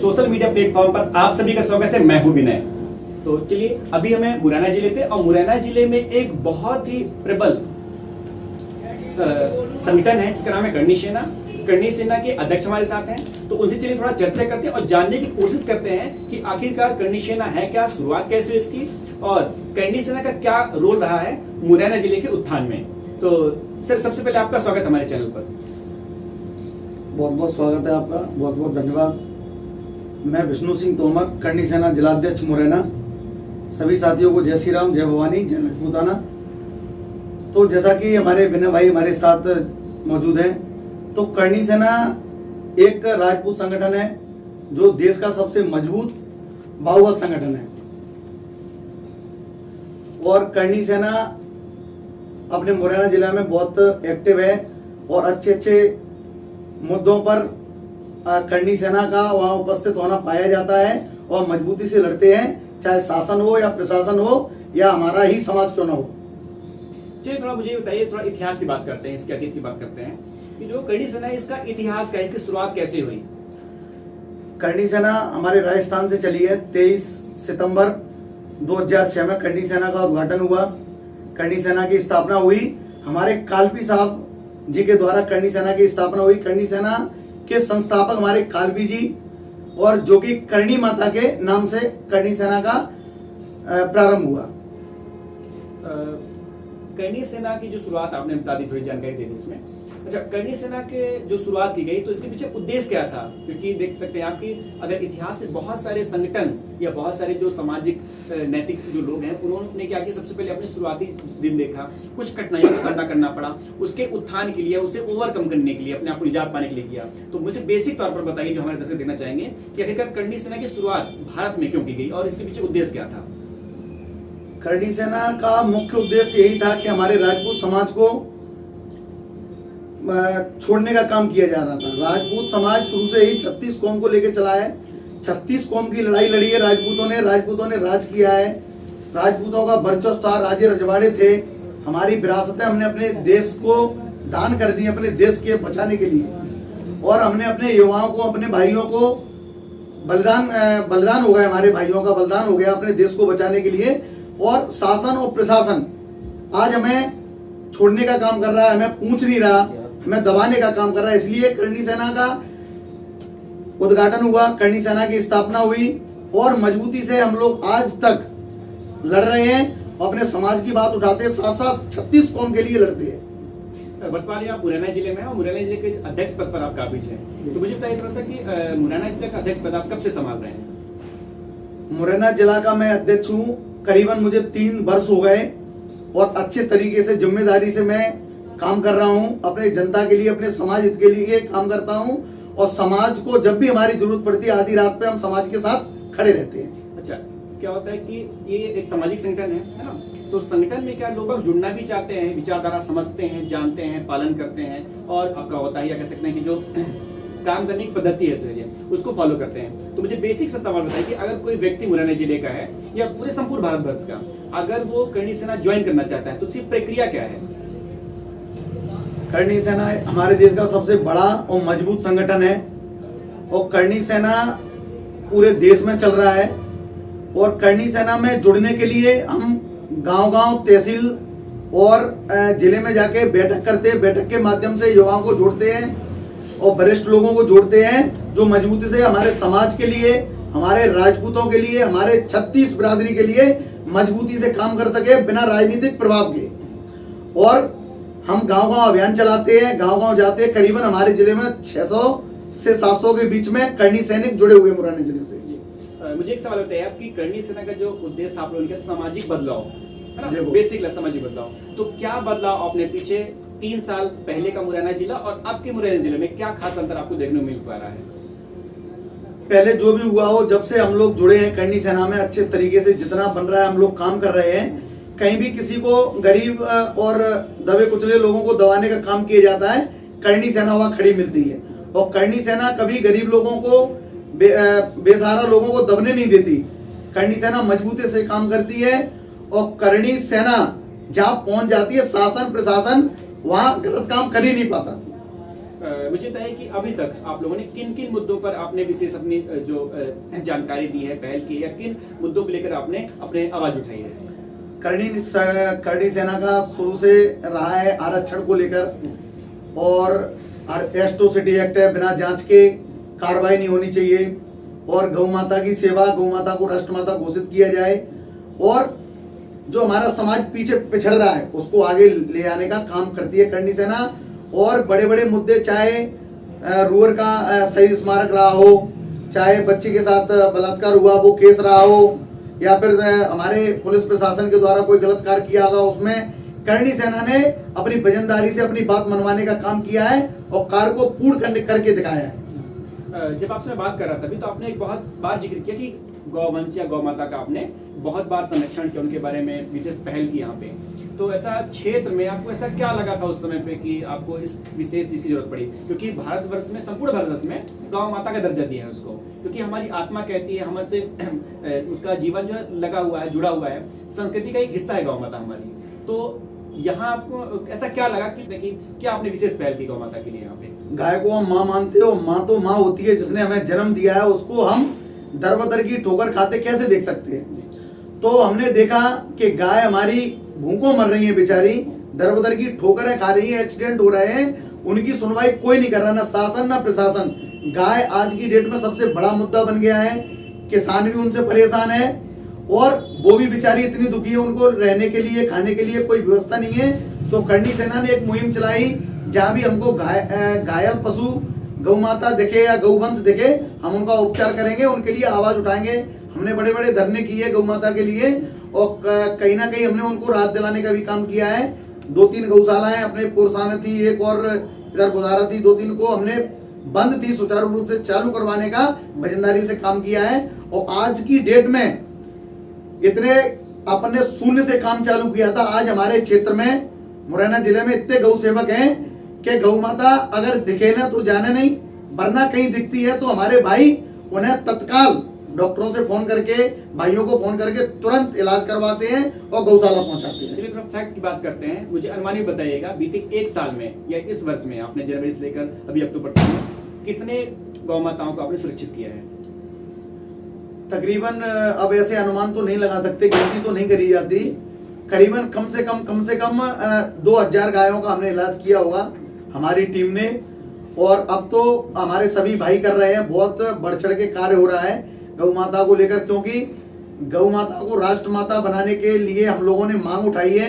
Social media platform पर आप सभी का स्वागत है। मैं हूं विनय। तो चलिए, अभी हमें मुरैना जिले पे, और मुरैना जिले में एक बहुत ही प्रबल संगठन है जिसका नाम है करनी सेना। करनी सेना के अध्यक्ष हमारे साथ हैं, तो उनसे चलिए थोड़ा चर्चा करते हैं और जानने की कोशिश करते हैं कि आखिरकार करनी सेना है क्या, शुरुआत कैसे हुई इसकी, और करनी सेना का क्या रोल रहा है मुरैना जिले के उत्थान में। तो सर, सबसे पहले आपका स्वागत हमारे चैनल पर। बहुत बहुत स्वागत है आपका, बहुत बहुत धन्यवाद। मैं विष्णु सिंह तोमर, करनी सेना जिलाध्यक्ष मुरैना। सभी साथियों को जय श्री राम, जय भवानी, जय राजपूताना। तो जैसा कि हमारे विनय भाई हमारे साथ मौजूद हैं, तो करनी सेना एक राजपूत संगठन है जो देश का सबसे मजबूत बाहुबल संगठन है। और करनी सेना अपने मुरैना जिला में बहुत एक्टिव है और अच्छे अच्छे मुद्दों पर करनी सेना का वहाँ उपस्थित होना पाया जाता है और मजबूती से लड़ते हैं, चाहे शासन हो या प्रशासन हो या हमारा ही समाज क्यों ना हो। चलिए थोड़ा मुझे बताइए, थोड़ा इतिहास की बात करते हैं, इसके अतीत की बात करते हैं कि जो करनी सेना है इसका इतिहास क्या है, इसकी शुरुआत कैसे हुई। करनी सेना हमारे राजस्थान से चली है। 23 सितंबर 2006 में करनी सेना का उद्घाटन हुआ। करनी सेना की स्थापना हुई हमारे कालपी साहब जी के द्वारा। करनी सेना की स्थापना हुई। करनी सेना के संस्थापक हमारे कालपी जी, और जो कि करणी माता के नाम से करनी सेना का प्रारंभ हुआ। करनी सेना की जो शुरुआत आपने बता दी, थोड़ी जानकारी दे दी इसमें। अच्छा, करनी सेना के जो शुरुआत की गई तो इसके पीछे उद्देश्य क्या था? क्योंकि देख सकते हैं आप कि अगर इतिहास से बहुत सारे संगठन या बहुत सारे जो सामाजिक नैतिक जो लोग हैं, उन्होंने क्या किया, सबसे पहले अपने शुरुआती दिन देखा, कुछ कठिनाइयों का सामना करना पड़ा, उसके उत्थान के लिए, उसे ओवरकम करने के लिए, अपने आप को निजात पाने के लिए किया। तो मुझे बेसिक तौर पर बताइए, जो हमारे दर्शक देखना चाहेंगे, कि आखिरकार करनी सेना की शुरुआत भारत में क्यों की गई और इसके पीछे उद्देश्य क्या था? करनी सेना का मुख्य उद्देश्य यही था कि हमारे राजपूत समाज को छोड़ने का काम किया जा रहा था। राजपूत समाज शुरू से ही 36 कौम को लेकर चला है। 36 कौम की लड़ाई लड़ी है राजपूतों ने राज किया है। राजपूतों का वर्चस्व था, राजे रजवाड़े थे। हमारी विरासतें हमने अपने देश को दान कर दी, अपने देश के बचाने के लिए। और हमने अपने युवाओं को, अपने भाइयों को बलिदान हो गया, हमारे भाइयों का बलिदान हो गया अपने देश को बचाने के लिए। और शासन और प्रशासन आज हमें छोड़ने का काम कर रहा है, हमें पूछ नहीं रहा, हमें दबाने का काम कर रहा है। इसलिए करनी सेना का उद्घाटन हुआ, करनी सेना की स्थापना हुई और मजबूती से हम लोग आज तक लड़ रहे हैं। अपने समाज की बात उठाते हैं, साथ साथ 36 कौम के लिए लड़ते हैं। वर्तमान में आप मुरैना जिले में हैं और मुरैना जिले के अध्यक्ष पद पर आप काबिज हैं। तो मुझे बताइए थोड़ा सा कि मुरैना जिले का अध्यक्ष पद आप कब से संभाल रहे हैं? मुरैना जिला का मैं अध्यक्ष हूँ, करीबन मुझे 3 वर्ष हो गए और अच्छे तरीके से जिम्मेदारी से मैं काम कर रहा हूँ। अपने जनता के लिए, अपने समाज हित के लिए काम करता हूँ और समाज को जब भी हमारी जरूरत पड़ती है, आधी रात पे हम समाज के साथ खड़े रहते हैं। अच्छा, क्या होता है कि ये एक सामाजिक संगठन है ना? तो संगठन में क्या लोग जुड़ना भी चाहते हैं, विचारधारा समझते हैं, जानते हैं, पालन करते हैं, और आपका होता है या कह सकते हैं कि जो काम करने की पद्धति है तो उसको फॉलो करते हैं। तो मुझे बेसिक सा सवाल बताइए कि अगर कोई व्यक्ति मुरैना जिले का है या पूरे संपूर्ण भारतवर्ष का, अगर वो करनी सेना ज्वाइन करना चाहता है तो उसकी प्रक्रिया क्या है? करनी सेना हमारे देश का सबसे बड़ा और मजबूत संगठन है और करनी सेना पूरे देश में चल रहा है। और करनी सेना में जुड़ने के लिए हम गांव-गांव, तहसील और जिले में जाके बैठक करते हैं। बैठक के माध्यम से युवाओं को जोड़ते हैं और वरिष्ठ लोगों को जोड़ते हैं, जो मजबूती से हमारे समाज के लिए, हमारे राजपूतों के लिए, हमारे 36 बिरादरी के लिए मजबूती से काम कर सके बिना राजनीतिक प्रभाव के। और हम गांव-गांव अभियान चलाते हैं, गांव-गांव जाते हैं। करीबन हमारे जिले में 600 से 700 के बीच में करनी सैनिक जुड़े हुए मुरैना जिले से। मुझे एक सवाल बताइए, आपकी करनी सेना का जो उद्देश्य था, आप लोगों ने सामाजिक बदलाव है ना, बेसिक सामाजिक बदलाव, तो क्या बदलाव आपने पीछे 3 साल पहले का मुरैना जिला और अब के मुरैना जिले में क्या खास अंतर आपको देखने को मिल पा रहा है? पहले जो भी हुआ हो, जब से हम लोग जुड़े हैं करनी सेना में, अच्छे तरीके से जितना बन रहा है हम लोग काम कर रहे हैं। कहीं भी किसी को, गरीब और दबे कुचले लोगों को दबाने का काम किया जाता है, करनी सेना वहां खड़ी मिलती है। और करनी सेना कभी गरीब लोगों को, बेसहारा लोगों को दबने नहीं देती। करनी सेना मजबूती से काम करती है और करनी सेना जहां पहुंच जाती है, शासन प्रशासन वहां गलत काम कर ही नहीं पाता। मुझे बताइए कि अभी तक आप लोगों ने किन किन मुद्दों पर आपने विशेष अपनी जो जानकारी दी है, पहल की है, या किन मुद्दों को लेकर आपने अपने आवाज उठाई है? करनी सेना का शुरू से रहा है आरक्षण को लेकर, और एट्रोसिटी एक्ट है, बिना जांच के कार्रवाई नहीं होनी चाहिए, और गौ माता की सेवा, गौ माता को राष्ट्रमाता घोषित किया जाए, और जो हमारा समाज पीछे पिछड़ रहा है उसको आगे ले आने का काम करती है करनी सेना। और बड़े बड़े मुद्दे, चाहे रूअर का शहीद स्मारक रहा हो, चाहे बच्ची के साथ बलात्कार हुआ वो केस रहा हो, या फिर हमारे पुलिस प्रशासन के द्वारा कोई गलत कार्य किया होगा, उसमें करनी सेना ने अपनी वजनदारी से अपनी बात मनवाने का काम किया है और कार्य को पूर्ण करके दिखाया है। जब आपसे मैं बात कर रहा था अभी, तो आपने एक बहुत बार जिक्र किया कि गौवंश या गौ माता का आपने बहुत बार संरक्षण किया, उनके बारे में विशेष पहल की यहाँ पे। तो ऐसा क्षेत्र में आपको ऐसा क्या लगा था उस समय पे कि आपको इस विशेष चीज की जरूरत पड़ी? क्योंकि भारतवर्ष में, संपूर्ण भारतवर्ष में गौ माता का दर्जा दिया है उसको, क्योंकि हमारी आत्मा कहती है, हमसे उसका जीवन जो है लगा हुआ है, जुड़ा हुआ है, संस्कृति का एक हिस्सा है गौ माता हमारी। तो यहाँ आपको ऐसा क्या लगा कि क्या आपने विशेष पहल की गौ माता के लिए? यहाँ पे गाय को हम माँ मानते हो, माँ तो माँ होती है, जिसने हमें जन्म दिया है, उसको हम दर बदर की ठोकर खाते कैसे देख सकते हैं? तो हमने देखा कि गाय हमारी भूखों मर रही है बेचारी, दर बदर की ठोकरें खा रही है, एक्सीडेंट हो रहे हैं, उनकी सुनवाई कोई नहीं कर रहा, ना शासन ना प्रशासन। गाय आज की डेट में सबसे बड़ा मुद्दा बन गया है, किसान भी उनसे परेशान है, और वो भी बेचारी इतनी दुखी है, उनको रहने के लिए, खाने के लिए कोई व्यवस्था नहीं है। तो करनी सेना ने एक मुहिम चलाई, जहाँ भी हमको घायल पशु गौ माता दिखे या गौवंश दिखे, हम उनका उपचार करेंगे, उनके लिए आवाज उठाएंगे। हमने बड़े बड़े धरने किए गौ माता के लिए, और कहीं ना कहीं हमने उनको राहत दिलाने का भी काम किया है। 2-3 गौशाला है, अपने पुरसा में थी एक, और इधर बुधारा थी, 2-3 को हमने बंद थी, सुचारू रूप से चालू करवाने का वजनदारी से काम किया है। और आज की डेट में इतने अपन ने शून्य से काम चालू किया था। आज हमारे क्षेत्र में, मुरैना जिले में, इतने गौ सेवक हैं कि गौ माता अगर दिखे ना तो जाने नहीं, वरना कहीं दिखती है तो हमारे भाई उन्हें तत्काल डॉक्टरों से फोन करके, भाइयों को फोन करके तुरंत इलाज करवाते हैं और गौशाला पहुंचाते हैं। चलिए थोड़ा फैक्ट की बात करते हैं। मुझे अनुमानित बताइएगा, बीते 1 साल में या इस वर्ष में, आपने जनवरी से लेकर अभी अक्टूबर तक में कितने गौ माताओं को आपने सुरक्षित किया है? तकरीबन, अब ऐसे अनुमान तो नहीं लगा सकते, गिनती तो नहीं करी जाती, करीबन कम से कम 2000 गायों का हमने इलाज किया होगा हमारी टीम ने। और अब तो हमारे सभी भाई कर रहे हैं, बहुत बढ़ चढ़ के कार्य हो रहा है गौ माता को लेकर, क्योंकि गौ माता को राष्ट्रमाता बनाने के लिए हम लोगों ने मांग उठाई है,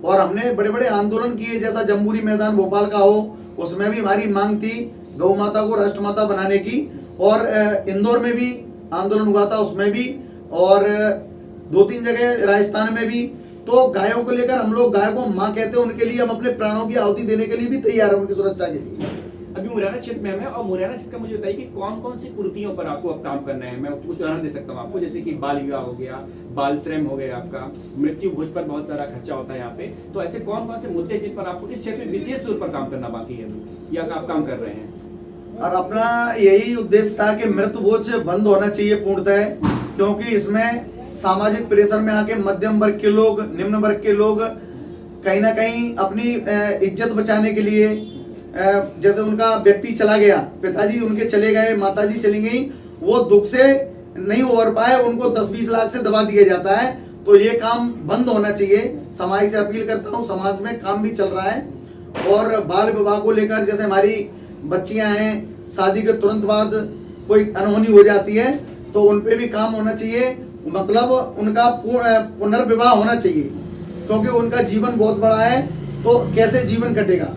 और हमने बड़े बड़े आंदोलन किए, जैसा जम्बूरी मैदान भोपाल का हो, उसमें भी हमारी मांग थी गौ माता को राष्ट्रमाता बनाने की, और इंदौर में भी आंदोलन हुआ था, उसमें भी, और 2-3 जगह राजस्थान में भी। तो गायों को लेकर हम लोग, गाय को माँ कहते हैं, उनके लिए हम अपने प्राणों की आहुति देने के लिए भी तैयार हैं, उनकी सुरक्षा के लिए। अभी मुरैना क्षेत्र में हमें, और मुरैना क्षेत्र का मुझे बताइए कि कौन कौन सी कुरीतियों पर आपको अब काम करना है? मैं कुछ उदाहरण दे सकता हूँ आपको, जैसे कि बाल विवाह हो गया, बाल श्रम हो गया, आपका मृत्यु भोज पर बहुत सारा खर्चा होता है यहाँ पे। तो ऐसे कौन कौन से मुद्दे जिन पर आपको इस क्षेत्र में विशेष तौर पर काम करना बाकी है, या आप काम कर रहे हैं? और अपना यही उद्देश्य था कि मृत्यु भोज बंद होना चाहिए पूर्णतः, क्योंकि इसमें सामाजिक प्रेशर में आके मध्यम वर्ग के लोग, निम्न वर्ग के लोग कहीं ना कहीं अपनी इज्जत बचाने के लिए, जैसे उनका व्यक्ति चला गया, पिताजी उनके चले गए, माताजी चली गई, वो दुख से नहीं उबर पाए, उनको 10-20 लाख से दबा दिया जाता है। तो ये काम बंद होना चाहिए। समाज से अपील करता हूँ, समाज में काम भी चल रहा है। और बाल विवाह को लेकर, जैसे हमारी बच्चियां हैं, शादी के तुरंत बाद कोई अनहोनी हो जाती है, तो उन पे भी काम होना चाहिए, मतलब उनका पुनर्विवाह होना चाहिए, क्योंकि उनका जीवन बहुत बड़ा है, तो कैसे जीवन कटेगा।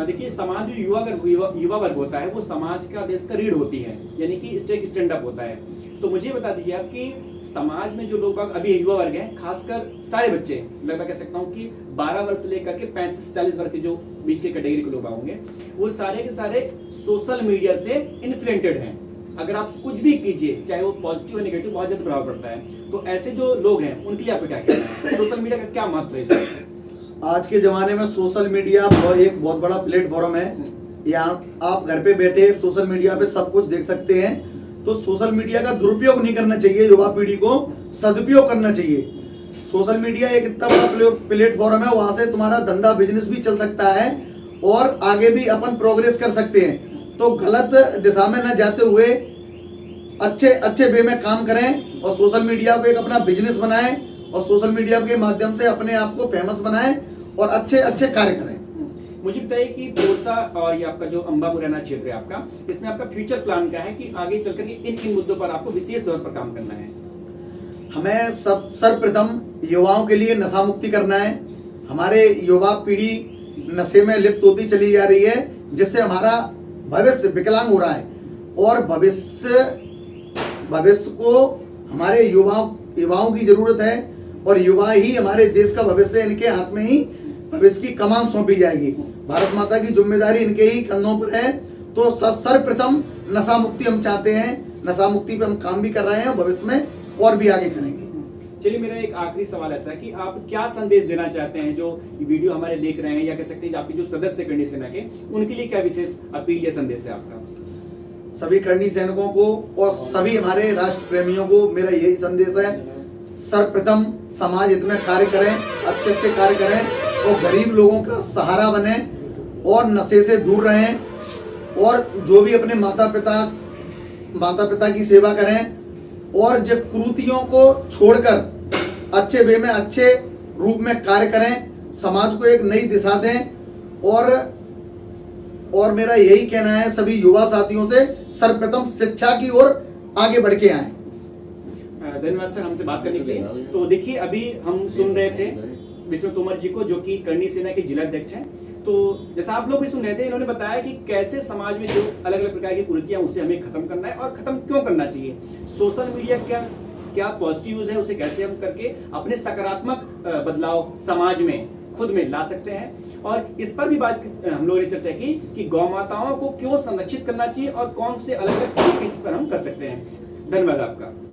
देखिए, समाज जो युवा वर्ग होता है, वो समाज का, देश का रीढ़ होती है, यानी कि स्टैंड अप होता है। तो मुझे बता दीजिए आप कि समाज में जो लोग अभी युवा वर्ग हैं, खासकर सारे बच्चे, लगभग कह सकता हूँ कि 12 वर्ष से लेकर के 35-40 वर्ष के जो बीच के कैटेगरी के लोग होंगे, वो सारे के सारे सोशल मीडिया से इन्फ्लुएंटेड हैं। अगर आप कुछ भी कीजिए, चाहे वो पॉजिटिव या नेगेटिव, बहुत ज्यादा प्रभाव पड़ता है। तो ऐसे जो लोग हैं, उनके लिए आपको क्या कहना है? सोशल मीडिया का क्या महत्व है इसमें? आज के जमाने में सोशल मीडिया एक बहुत बड़ा प्लेटफॉर्म है। यहाँ आप घर पे बैठे सोशल मीडिया पे सब कुछ देख सकते हैं। तो सोशल मीडिया का दुरुपयोग नहीं करना चाहिए, युवा पीढ़ी को सदुपयोग करना चाहिए। सोशल मीडिया एक इतना बड़ा प्लेटफॉर्म है, वहां से तुम्हारा धंधा बिजनेस भी चल सकता है, और आगे भी अपन प्रोग्रेस कर सकते हैं। तो गलत दिशा में न जाते हुए अच्छे वे में काम करें और सोशल मीडिया को एक अपना बिजनेस बनाएं और सोशल मीडिया के माध्यम से अपने आप को फेमस बनाएं और अच्छे कार्य करें। मुझे बताइए कि तोरसा और ये आपका जो अंबा मुरैना क्षेत्र है आपका, इसमें आपका फ्यूचर प्लान क्या है कि आगे चलकर के इन मुद्दों पर आपको विशेष तौर पर काम करना है? हमें सर्वप्रथम युवाओं के लिए नशा मुक्ति करना है। हमारे युवा पीढ़ी नशे में लिप्त होती चली जा रही है, जिससे हमारा भविष्य विकलांग हो रहा है और भविष्य को हमारे युवाओं की जरूरत है और युवा ही हमारे देश का भविष्य, इनके हाथ में ही भविष्य की कमान सौंपी जाएगी। भारत माता की जिम्मेदारी इनके ही कंधों पर है। तो सर्वप्रथम नशा मुक्ति हम चाहते हैं, नशा मुक्ति पे हम काम भी कर रहे हैं, भविष्य में और भी आगे करेंगे। चलिए, मेरा एक आखिरी सवाल ऐसा कि आप क्या संदेश देना चाहते हैं जो वीडियो हमारे देख रहे हैं, या कह सकते हैं आपके जो सदस्य करनी सेना के, उनके लिए क्या विशेष अपील या संदेश है आपका? सभी करनी सैनिकों को और सभी हमारे राष्ट्र प्रेमियों को मेरा यही संदेश है, सर्वप्रथम समाज हित में कार्य करें, अच्छे कार्य करें और गरीब लोगों का सहारा बने और नशे से दूर रहें और जो भी अपने माता पिता की सेवा करें और जब कुरीतियों को छोड़कर अच्छे वे में अच्छे रूप में कार्य करें, समाज को एक नई दिशा दें और मेरा यही कहना है सभी युवा साथियों से, सर्वप्रथम शिक्षा की ओर आगे बढ़ के आए। धन्यवाद सर हमसे बात करने के लिए। तो देखिए, अभी हम सुन रहे थे विष्णु तोमर जी को, जो कि करनी सेना के जिला अध्यक्ष हैं। तो जैसा आप लोग भी सुन रहे थे, इन्होंने बताया कि कैसे समाज में जो अलग अलग प्रकार की कुरीतियां उसे हमें खत्म करना है और खत्म क्यों करना चाहिए। सोशल मीडिया क्या पॉजिटिव यूज है, उसे कैसे हम करके अपने सकारात्मक बदलाव समाज में खुद में ला सकते हैं। और इस पर भी बात हम लोगों ने चर्चा की कि गौ माताओं को क्यों संरक्षित करना चाहिए और कौन से अलग अलग तरीके इस पर हम कर सकते हैं। धन्यवाद आपका।